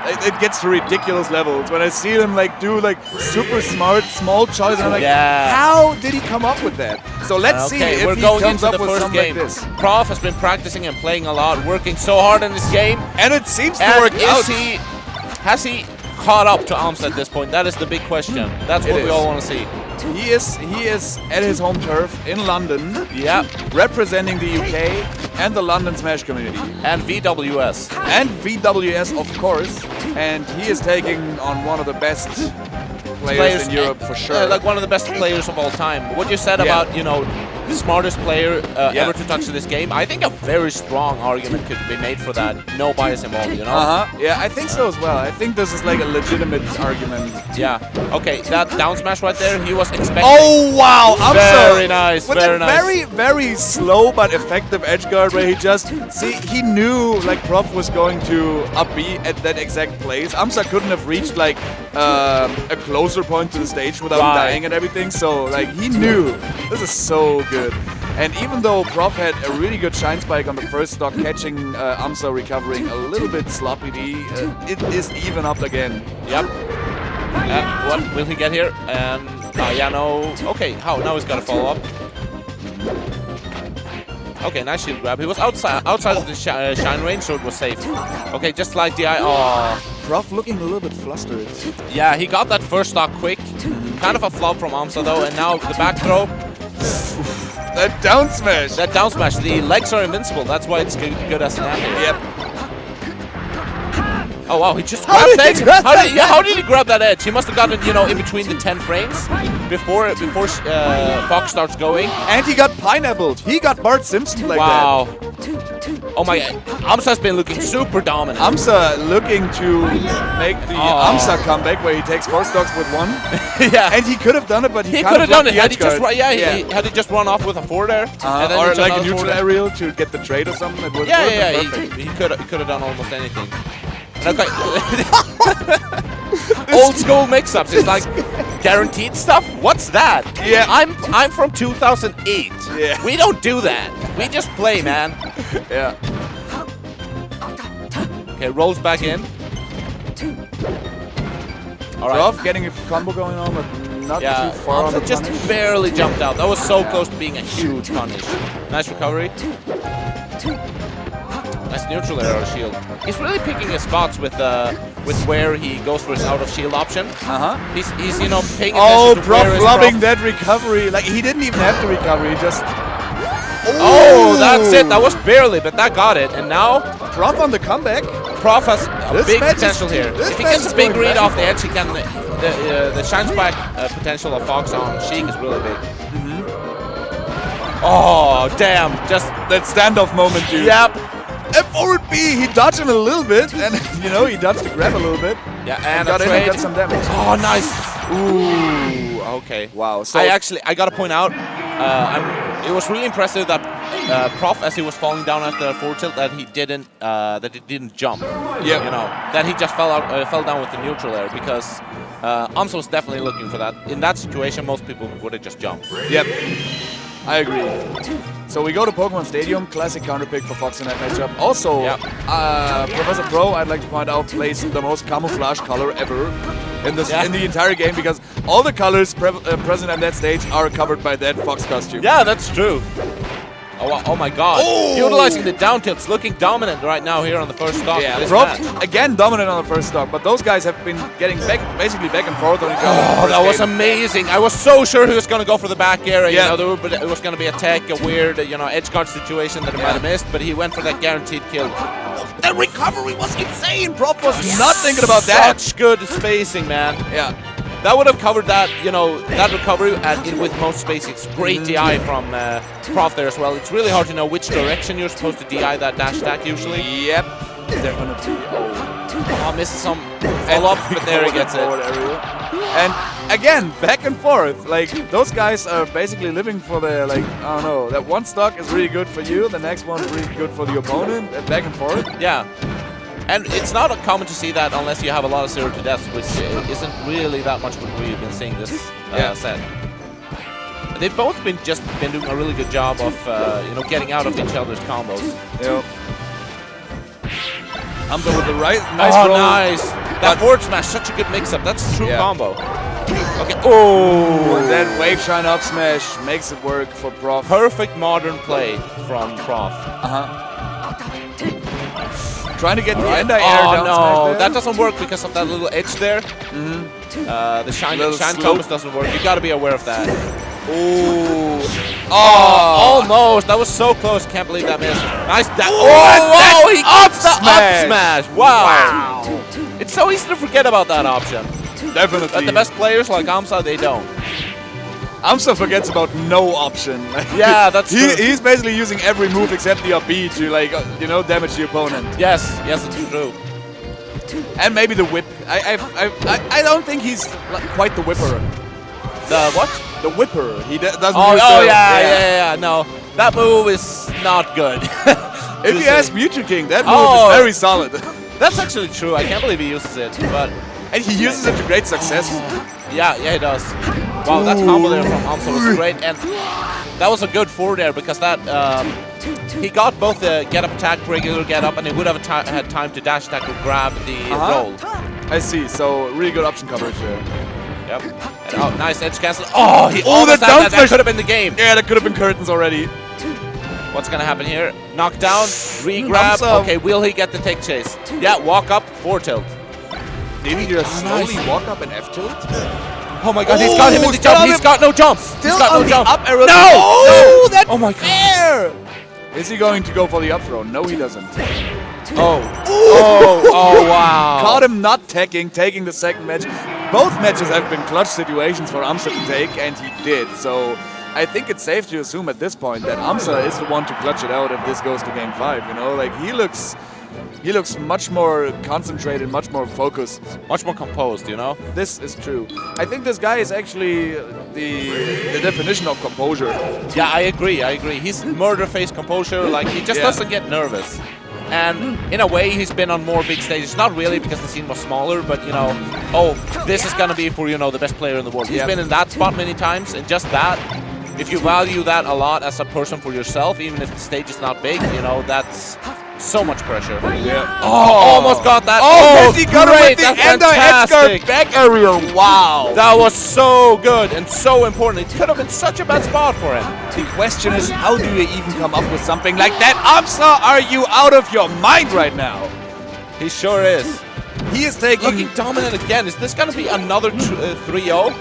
it gets to ridiculous levels when I see them like do like super smart small choices. And I'm like, how did he come up with that? So let's see if we're he going comes into up the with first something game. like this. Prof has been practicing and playing a lot, working so hard in this game. And it seems to work out. Has he caught up to Amsah at this point? That is the big question. That's what we all want to see. He is at his home turf in London. Yeah. Representing the UK and the London Smash community. And VWS. And VWS, of course. And he is taking on one of the best players in Europe for sure. Like one of the best players of all time. What you said about, you know, the smartest player ever to touch this game, I think a very strong argument could be made for that. No bias involved, you know? Yeah, I think so as well. I think this is like a legitimate argument. Yeah. Okay, that down smash right there, he was expecting. Oh, wow! Amsah! Very nice, with very a nice. very slow but effective edge guard where he just, he knew like Prof was going to up B at that exact place. Amsah couldn't have reached like a closer point to the stage without dying and everything, so like he knew. This is so good. And even though Prof had a really good shine spike on the first stock, catching Amsah recovering a little bit sloppy, it is even up again. Yep. What will he get here? Yeah, no. Okay, now he's got to follow up. Okay, nice shield grab. He was outside of the shine range, so it was safe. Okay, just like DI. Oh. Prof looking a little bit flustered. Yeah, he got that first stock quick. Kind of a flop from Amsah though, and now the back throw. That down smash. That down smash. The legs are invincible. That's why it's good as an anti. Yep. Oh wow, he just grabbed the edge. How did he grab that edge? He must have gotten it, you know, in between the 10 frames before Fox starts going. And he got pineappled. He got Bart Simpson like that. Oh my god. Amsah's been looking super dominant. Amsah looking to make the Amsah comeback where he takes 4 stocks with 1. Yeah. And he could have done it, but he could have done it. Had he just just run off with a 4 there. And then or like a neutral aerial to get the trade or something. It would he could have done almost anything. Okay. Old school mix-ups. It's like guaranteed stuff. What's that? Yeah. I'm from 2008. Yeah. We don't do that. We just play, man. Yeah. Okay, rolls back in. All right. Prof getting a combo going on, but not too far on the just punish. barely jumped out. That was so close to being a huge punish. Nice recovery. Nice neutral air or shield. He's really picking his spots with where he goes for his out of shield option. He's you know paying attention to Prof loving that recovery. Like he didn't even have to recover. He just. Oh, that's it. That was barely, but that got it. And now Prof on the comeback. Prof has a big potential here. If he gets a big read off the edge, he can. The shine spike potential of Fox on Sheik is really big. Oh damn! Just that standoff moment, dude. Yep. Forward B, he dodged him a little bit, and you know he dodged the grab a little bit. Yeah, and got in and got some damage. Oh, nice. Ooh, okay. Wow. So I gotta point out, it was really impressive that Prof, as he was falling down after forward tilt, that he didn't jump. Yeah. You know, that he just fell down with the neutral air, because Amsah was definitely looking for that. In that situation, most people would have just jumped. Yep. I agree. So we go to Pokemon Stadium, classic counterpick for Fox in that matchup. Also, Professor Pro, I'd like to point out, plays the most camouflage color ever in the entire game, because all the colors present on that stage are covered by that Fox costume. Yeah, that's true. Oh my god. Utilizing the down tilts, looking dominant right now here on the first stock. Yeah, Prof, again dominant on the first stock, but those guys have been getting basically back and forth on each other. Oh, that was amazing. I was so sure he was going to go for the back air. You know, it was going to be a tech, a weird, you know, edge guard situation that he might have missed, but he went for that guaranteed kill. That recovery was insane. Prof was not thinking about that. Such good spacing, man. Yeah. That would have covered that, you know, that recovery with most spacing. It's great DI from Prof there as well. It's really hard to know which direction you're supposed to DI that dash attack usually. Yep, definitely. Oh, misses some follow-ups, but there he gets it. And again, back and forth. Like, those guys are basically living for their, like, I don't know, that one stock is really good for you, the next one's really good for the opponent, and back and forth. Yeah. And it's not common to see that unless you have a lot of 0 to deaths, which isn't really that much what we've been seeing this set. They've both been doing a really good job of you know, getting out of each other's combos. Yep. Amsah with the nice roll. Nice. That forward smash, such a good mix-up. That's a true combo. Okay. Oh, and then wave shine up smash makes it work for Prof. Perfect modern play from Prof. Trying to get the anti-air down no, smash there. that doesn't work because of that little edge there. The shine Thomas doesn't work. You got to be aware of that. Ooh. Almost. That was so close. Can't believe that missed. Nice. He gets the up smash. Wow. It's so easy to forget about that option. Definitely. But the best players like Amsah, they don't. Amsah forgets about no option. Yeah, that's true. He's basically using every move except the up B to, like, damage the opponent. Yes, that's true. And maybe the whip. I don't think he's quite the whipper. The what? The whipper. He doesn't use yeah. No, that move is not good. If you ask Mewtwo King, that move is very solid. That's actually true. I can't believe he uses it, but and he uses it to great success. Yeah, he does. Wow, that combo there from Amsah was great, and that was a good forward air because that he got both the get up attack, regular get up, and he would have had time to dash attack or grab the roll. I see. So really good option coverage there. Yep. And, nice edge cancel. Oh, he almost had that could have been the game. Yeah, that could have been curtains already. What's gonna happen here? Knockdown, re-grab. Okay, will he get the tech chase? Yeah, walk up, forward tilt. Did he just slowly walk up an F tilt? Oh my god, he's got him in the jump. He's got no jump. Still he's got no jump. Up arrow. No! That's oh my fair. God. Is he going to go for the up throw? No, he doesn't. Oh, wow. Caught him not taking the second match. Both matches have been clutch situations for Amsah to take, and he did. So I think it's safe to assume at this point that Amsah is the one to clutch it out if this goes to game 5. Like he looks much more concentrated, much more focused, much more composed. This is true. I think this guy is actually the definition of composure. Yeah, I agree. He's murder face composure. Like he just doesn't get nervous. And in a way, he's been on more big stages. Not really because the scene was smaller, but this is gonna be for the best player in the world. He's been in that spot many times, and just that. If you value that a lot as a person for yourself, even if the stage is not big, that's so much pressure. Yeah. Almost got that. He got it with the anti-edge guard back area. Wow. That was so good and so important. It could have been such a bad spot for him. The question is, how do you even come up with something like that? Amsah, are you out of your mind right now? He sure is. He is looking dominant again. Is this going to be another 3-0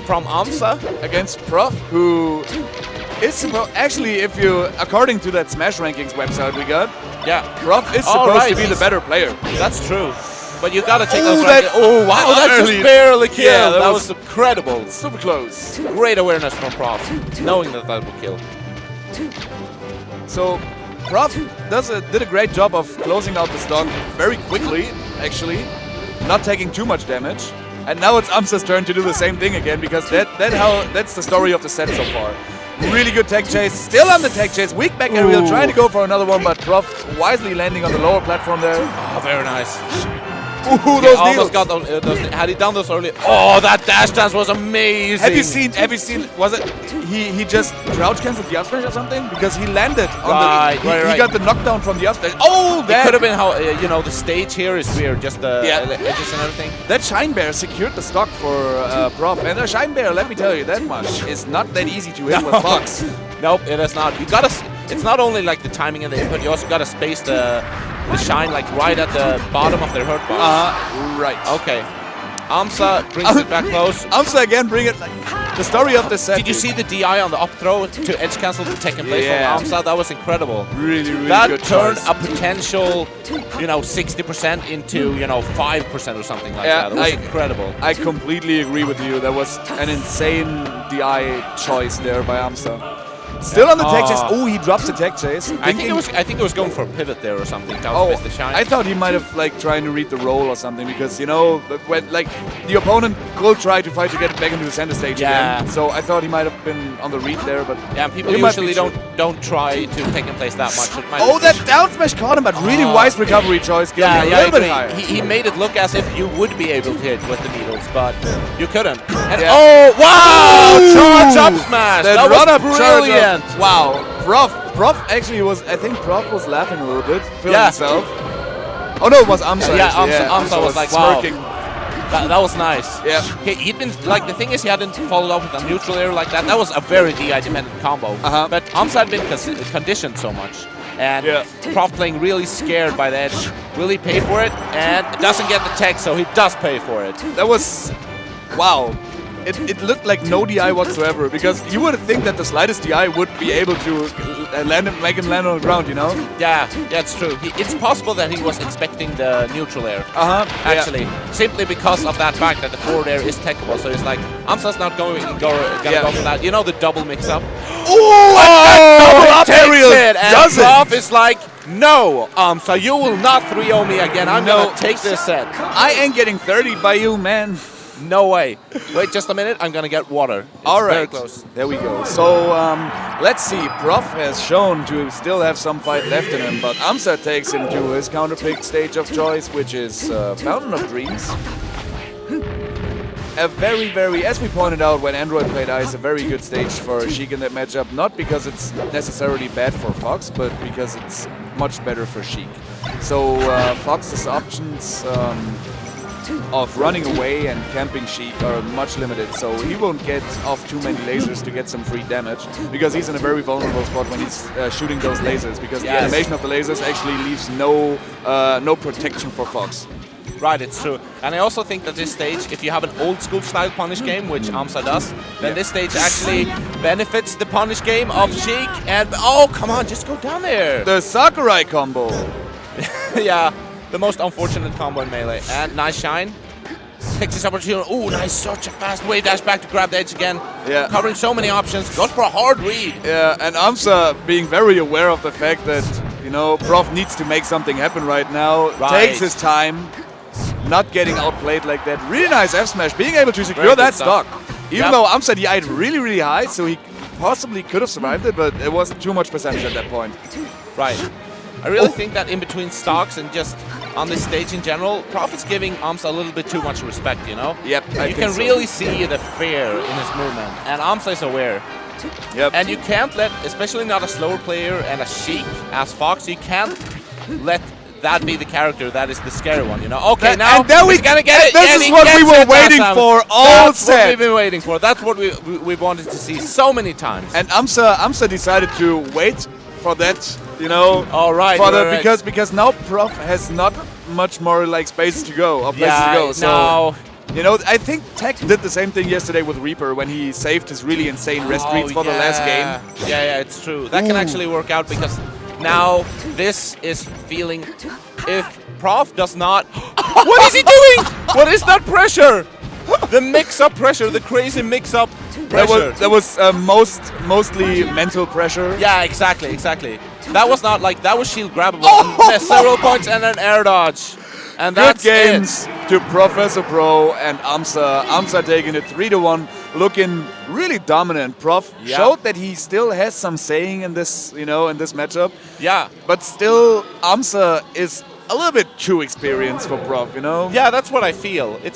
from Amsah against Prof, who is actually, according to that Smash Rankings website we got, Prof is supposed to be the better player. That's true. But you gotta take those rankings. Oh wow, that just barely killed. Yeah, that was incredible. Super close. Great awareness from Prof, knowing that would kill. So Prof did a great job of closing out the stock very quickly, actually, not taking too much damage. And now it's Amsah's turn to do the same thing again, because that's the story of the set so far. Really good tech chase, still on the tech chase, weak back aerial, trying to go for another one, but Prof wisely landing on the lower platform there. Oh, very nice. Ooh, those almost got those, had he done those earlier. Oh, that dash dance was amazing. Have you seen, was it, he just crouch canceled the up smash or something? Because he landed on he got the knockdown from the up smash. Oh, that could have been how, the stage here is weird, just the edges and everything. That Shine Bear secured the stock for Prof. And a Shine Bear, let me tell you that much, is not that easy to hit with Fox. Nope, it is not. You gotta, it's not only like the timing and the input, you also gotta space the shine like right at the bottom of their hurt box. Right. Okay. Amsah brings it back close. Amsah again bring it. The story of the set. Did you see the DI on the up throw to edge cancel the second place from Amsah? That was incredible. Really good That turned a potential, 60% into, 5% or something like that. It was incredible. I completely agree with you. That was an insane DI choice there by Amsah. Still on the tech chase. Oh, he drops the tech chase. I think it was going for a pivot there or something. The shine. I thought he might have trying to read the roll or something, because when the opponent will try to fight to get it back into the center stage again. So I thought he might have been on the read there, but people usually don't try to take in place that much. That down smash caught him, but really wise recovery choice. A little bit higher. He made it look as if you would be able to hit with the needles, but you couldn't. And wow! Charge up smash. That was brilliant. Wow, Prof actually was, I think Prof was laughing a little bit, feeling himself. Oh no, it was Amsah. Yeah, actually. Amsah was like, wow. smirking. That was nice. Yeah. He'd been, like, the thing is he hadn't followed up with a neutral air like that. That was a very DI-dependent combo. But Amsah had been conditioned so much. And Prof playing really scared by the edge. Will he pay for it? And doesn't get the tech, so he does pay for it. That was, wow. It looked like no DI whatsoever, because you would think that the slightest DI would be able to make him land on the ground, you know? Yeah, it's true. It's possible that he was expecting the neutral air, actually, simply because of that fact that the forward air is techable. So he's like, Amsah's not going to go for that. You know the double mix-up? Oh! Takes it, and Prof is like, no, Amsah, you will not 3-0 me again. I'm going to take this set. I ain't getting 30 by you, man. No way. Wait just a minute, I'm gonna get water. It's all right. Very close. There we go. So, let's see. Prof has shown to still have some fight left in him, but Amsah takes him to his counterpick stage of choice, which is Fountain of Dreams. A very, as we pointed out when Android played Ice, a very good stage for Sheik in that matchup. Not because it's necessarily bad for Fox, but because it's much better for Sheik. So, Fox's options of running away and camping Sheik are much limited, so he won't get off too many lasers to get some free damage, because he's in a very vulnerable spot when he's shooting those lasers, because the animation of the lasers actually leaves no protection for Fox. Right, it's true. And I also think that this stage, if you have an old school style punish game, which Amsah does, then this stage actually benefits the punish game of Sheik. And oh, come on, just go down there. The Sakurai combo. Yeah. The most unfortunate combo in Melee. And nice shine. Takes this opportunity. Oh, nice, such a fast wave dash back to grab the edge again. Yeah. Covering so many options. Goes for a hard read. Yeah, and Amsah being very aware of the fact that, you know, Prof needs to make something happen right now. Takes his time. Not getting outplayed like that. Really nice F smash. Being able to secure that stock. Even though Amsah DI'd really high, so he possibly could have survived it, but it wasn't too much percentage at that point. Right. I really think that in between stocks and just on this stage in general, Prof is giving Amsah a little bit too much respect, you know? Yep, you can really see the fear in his movement, and Amsah is aware. Yep. And you can't let, especially not a slower player and a Sheik as Fox, you can't let that be the character that is the scary one, you know? Okay, now we're gonna get it. This is what we were waiting for all set. That's what we've been waiting for. That's what we wanted to see so many times. And Amsah decided to wait for that, you know? All right. Because now Prof has not much more like spaces to go, or places to go. So no. You know, I think Tech did the same thing yesterday with Reaper when he saved his really insane rest reads for the last game. Yeah, it's true. That can actually work out, because now this is feeling, if Prof does not... What is he doing? What is that pressure? The mix-up pressure, the crazy mix-up pressure. That was mostly mental pressure. Yeah, exactly. That was not like, that was shield grabbable. Several points and an air dodge. And that's good games to Professor Pro and Amsah. Amsah taking it 3-1, looking really dominant. Prof showed that he still has some saying in this, you know, in this matchup. Yeah. But still, Amsah is a little bit too experienced for Prof, you know? Yeah, that's what I feel.